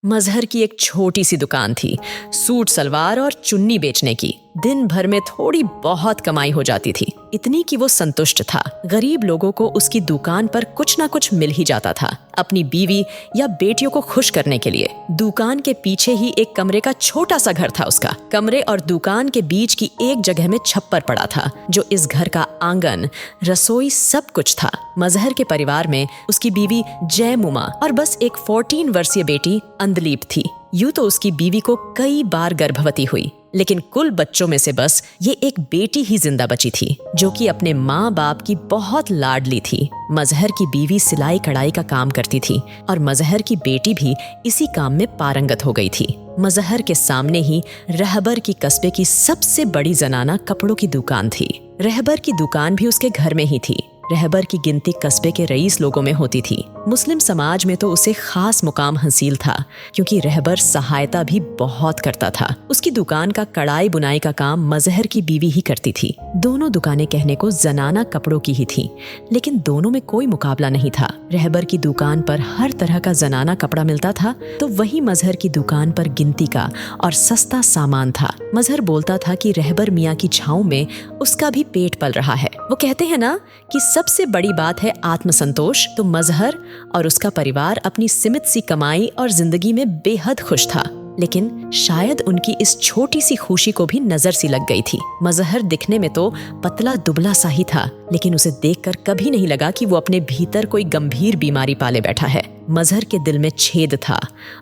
मजहर की एक छोटी सी दुकान थी, सूट सलवार और चुन्नी बेचने की। दिन भर में थोड़ी बहुत कमाई हो जाती थी, इतनी कि वो संतुष्ट था। गरीब लोगों को उसकी दुकान पर कुछ ना कुछ मिल ही जाता था, अपनी बीवी या बेटियों को खुश करने के लिए। दुकान के पीछे ही एक कमरे का छोटा सा घर था उसका। कमरे और दुकान के बीच की एक जगह में छप्पर पड़ा था, जो इस घर का आंगन, रसोई सब कुछ था। मजहर के परिवार में उसकी बीवी जयमुमा और बस एक 14 वर्षीय बेटी अंदलीब थी। यूं तो उसकी बीवी को कई बार गर्भवती हुई, लेकिन कुल बच्चों में से बस ये एक बेटी ही जिंदा बची थी, जो कि अपने माँ बाप की बहुत लाडली थी। मजहर की बीवी सिलाई कढ़ाई का काम करती थी और मजहर की बेटी भी इसी काम में पारंगत हो गई थी। मजहर के सामने ही रहबर की कस्बे की सबसे बड़ी जनाना कपड़ों की दुकान थी। रहबर की दुकान भी उसके घर में ही थी। रहबर की गिनती कस्बे के रईस लोगों में होती थी। मुस्लिम समाज में तो उसे खास मुकाम हासिल था, क्योंकि रहबर सहायता भी बहुत करता था। उसकी दुकान का कढ़ाई बुनाई का काम मजहर की बीवी ही करती थी। दोनों दुकानें कहने को जनाना कपड़ों की ही थी, लेकिन दोनों में कोई मुकाबला नहीं था। रहबर की दुकान पर हर तरह का जनाना कपड़ा मिलता था, तो वही मजहर की दुकान पर गिनती का और सस्ता सामान था। मजहर बोलता था कि रहबर मियाँ की छाँव में उसका भी पेट पल रहा है। वो कहते हैं ना कि सबसे बड़ी बात है आत्मसंतोष, तो मजहर और उसका परिवार अपनी सीमित सी कमाई और जिंदगी में बेहद खुश था। लेकिन शायद उनकी इस छोटी सी खुशी को भी नजर सी लग गई थी। मजहर दिखने में तो पतला दुबला सा ही था, लेकिन उसे देखकर कभी नहीं लगा कि वो अपने भीतर कोई गंभीर बीमारी पाले बैठा है। मजहर के दिल में छेद था,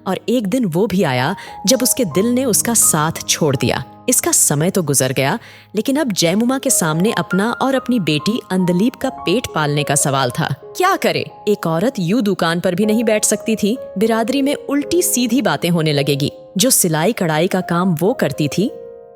और एक दिन वो भी आया जब उसके दिल ने उसका साथ छोड़ दिया। इसका समय तो गुजर गया, लेकिन अब जयमुमा के सामने अपना और अपनी बेटी अंदलीब का पेट पालने का सवाल था। क्या करे? एक औरत यूं दुकान पर भी नहीं बैठ सकती थी। बिरादरी में उल्टी सीधी बातें होने लगेगी। जो सिलाई कढ़ाई का काम वो करती थी,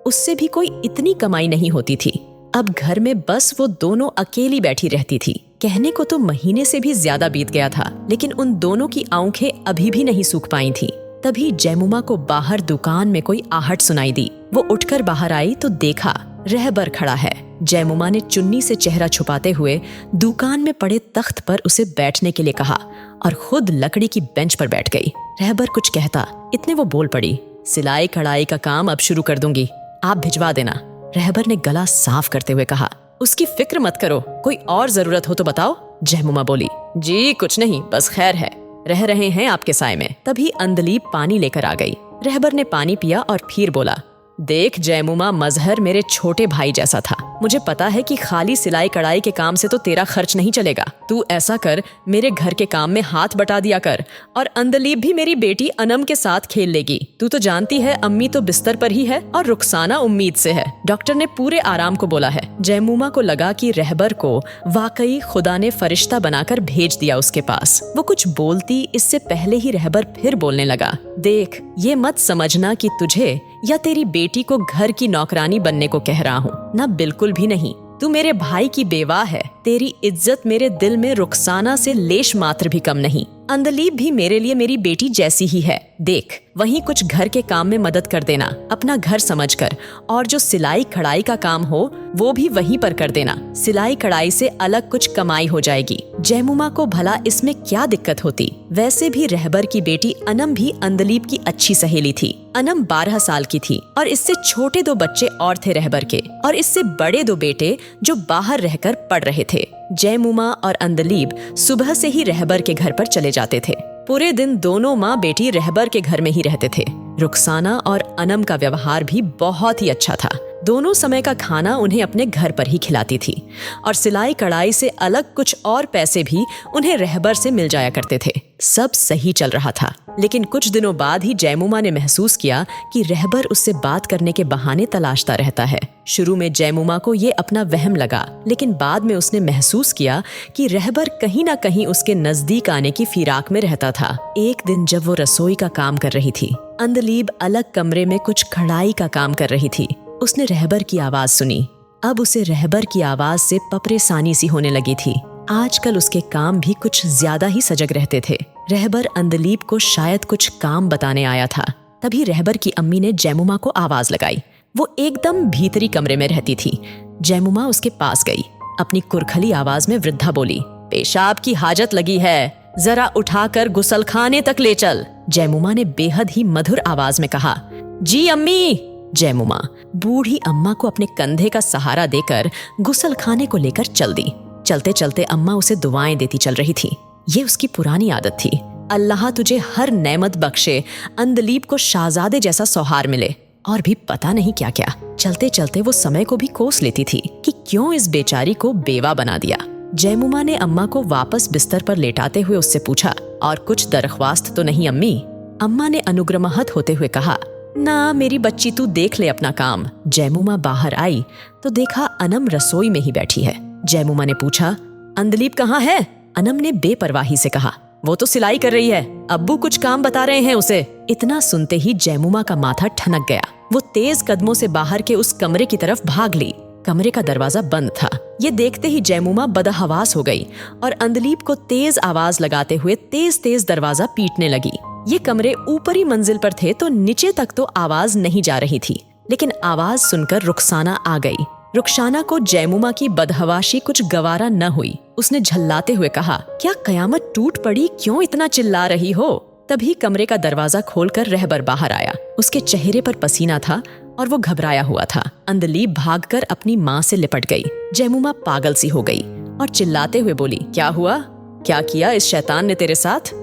उससे भी कोई इतनी कमाई नहीं होती थी। अब घर में बस वो दोनों अकेली बैठी रहती थी। कहने को तो महीने से भी ज्यादा बीत गया था, लेकिन उन दोनों की आंखें अभी भी नहीं सूख पाई थी। तभी जयमुमा को बाहर दुकान में कोई आहट सुनाई दी। वो उठकर बाहर आई तो देखा रहबर खड़ा है। जयमुमा ने चुन्नी से चेहरा छुपाते हुए दुकान में पड़े तख्त पर उसे बैठने के लिए कहा और खुद लकड़ी की बेंच पर बैठ गई। रहबर कुछ कहता, इतने वो बोल पड़ी, सिलाई कढ़ाई का काम अब शुरू कर दूंगी, आप भिजवा देना। रहबर ने गला साफ करते हुए कहा, उसकी फिक्र मत करो, कोई और जरूरत हो तो बताओ। जयमुमा बोली, जी कुछ नहीं, बस खैर है, रह रहे हैं आपके साय में। तभी अंदलीब पानी लेकर आ गई। रहबर ने पानी पिया और फिर बोला, देख जयमुमा, मजहर मेरे छोटे भाई जैसा था। मुझे पता है कि खाली सिलाई कढ़ाई के काम से तो तेरा खर्च नहीं चलेगा। तू ऐसा कर, मेरे घर के काम में हाथ बटा दिया कर, और अंदलीब भी मेरी बेटी अनम के साथ खेल लेगी। तू तो जानती है अम्मी तो बिस्तर पर ही है और रुखसाना उम्मीद से है। डॉक्टर ने पूरे आराम को बोला है। जयमुमा को लगा कि रहबर को वाकई खुदा ने फरिश्ता बनाकर भेज दिया उसके पास। वो कुछ बोलती इससे पहले ही रहबर फिर बोलने लगा, देख ये मत समझना कि तुझे या तेरी बेटी को घर की नौकरानी बनने को कह रहा हूँ, ना बिल्कुल भी नहीं। तू मेरे भाई की बेवा है। तेरी इज्जत मेरे दिल में रुखसाना से लेश मात्र भी कम नहीं। अंदलीब भी मेरे लिए मेरी बेटी जैसी ही है। देख वहीं कुछ घर के काम में मदद कर देना अपना घर समझकर, और जो सिलाई कढ़ाई का काम हो वो भी वहीं पर कर देना। सिलाई कढ़ाई से अलग कुछ कमाई हो जाएगी। जयमुमा को भला इसमें क्या दिक्कत होती? वैसे भी रहबर की बेटी अनम भी अंदलीब की अच्छी सहेली थी। अनम 12 साल की थी और इससे छोटे 2 बच्चे और थे रहबर के, और इससे बड़े 2 बेटे जो बाहर रहकर पढ़ रहे थे। जयमुमा और अंदलीब सुबह से ही रहबर के घर पर चले जाते थे। पूरे दिन दोनों माँ बेटी रहबर के घर में ही रहते थे। रुखसाना और अनम का व्यवहार भी बहुत ही अच्छा था। दोनों समय का खाना उन्हें अपने घर पर ही खिलाती थी, और सिलाई कढ़ाई से अलग कुछ और पैसे भी उन्हें रहबर से मिल जाया करते थे। सब सही चल रहा था, लेकिन कुछ दिनों बाद ही जयमुमा ने महसूस किया कि रहबर उससे बात करने के बहाने तलाशता रहता है। शुरू में जयमुमा को ये अपना वहम लगा, लेकिन बाद में उसने महसूस किया कि रहबर कहीं ना कहीं उसके नजदीक आने की फिराक में रहता था। एक दिन जब वो रसोई का काम कर रही थी, अंदलीब अलग कमरे में कुछ कढ़ाई का काम कर रही थी। उसने रहबर की आवाज सुनी। अब उसे रहबर की आवाज से परेशानी सी होने लगी थी। आजकल उसके काम भी कुछ ज्यादा ही सजग रहते थे। रहबर अंदलीब को शायद कुछ काम बताने आया था। तभी रहबर की अम्मी ने जयमुमा को आवाज लगाई। वो एकदम भीतरी कमरे में रहती थी। जयमुमा उसके पास गई। अपनी कुरखली आवाज में वृद्धा बोली, पेशाब की हाजत लगी है, जरा उठाकर गुसलखाने तक ले चल, जयमुमा ने बेहद ही मधुर आवाज में कहा। जी अम्मी। जयमुमा बूढ़ी अम्मा को अपने कंधे का सहारा देकर गुसलखाने को लेकर चल दी। चलते चलते अम्मा उसे दुआएं देती चल रही थी। ये उसकी पुरानी आदत थी। अल्लाह तुझे हर नेमत बख्शे, अंदलीब को शाहजादे जैसा सौहार मिले, और भी पता नहीं क्या क्या। चलते चलते वो समय को भी कोस लेती थी कि क्यों इस बेचारी को बेवा बना दिया। जयमुमा ने अम्मा को वापस बिस्तर पर लेटाते हुए उससे पूछा, और कुछ दरख्वास्त तो नहीं अम्मी? अम्मा ने अनुग्रहमत होते हुए कहा, ना मेरी बच्ची, तू देख ले अपना काम। जयमुमा बाहर आई तो देखा अनम रसोई में ही बैठी है। जयमुमा ने पूछा, अंदलीब कहाँ है? अनम ने बेपरवाही से कहा, वो तो सिलाई कर रही है, अब्बू कुछ काम बता रहे हैं उसे। इतना सुनते ही जयमुमा का माथा ठनक गया। वो तेज कदमों से बाहर के उस कमरे की तरफ भाग ली। कमरे का दरवाजा बंद था। ये देखते ही जयमुमा बदहवास हो गई और अंदलीब को तेज आवाज लगाते हुए तेज तेज दरवाजा पीटने लगी। ये कमरे ऊपरी मंजिल पर थे तो नीचे तक तो आवाज नहीं जा रही थी, लेकिन आवाज सुनकर रुखसाना आ गई। रुखसाना को जयमुमा की बदहवाशी कुछ गवारा न हुई। उसने झल्लाते हुए कहा, क्या कयामत टूट पड़ी, क्यों इतना चिल्ला रही हो? तभी कमरे का दरवाजा खोलकर रहबर बाहर आया। उसके चेहरे पर पसीना था और वो घबराया हुआ था। अंदलीब भागकर अपनी माँ से लिपट गई। जयमुमा पागल सी हो गई और चिल्लाते हुए बोली, क्या हुआ? क्या किया इस शैतान ने तेरे साथ?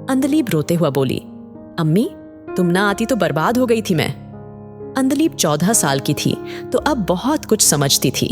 अंदलीब रोते हुआ बोली, अम्मी तुम ना आती तो बर्बाद हो गई थी मैं। अंदलीब 14 साल की थी तो अब बहुत कुछ समझती थी।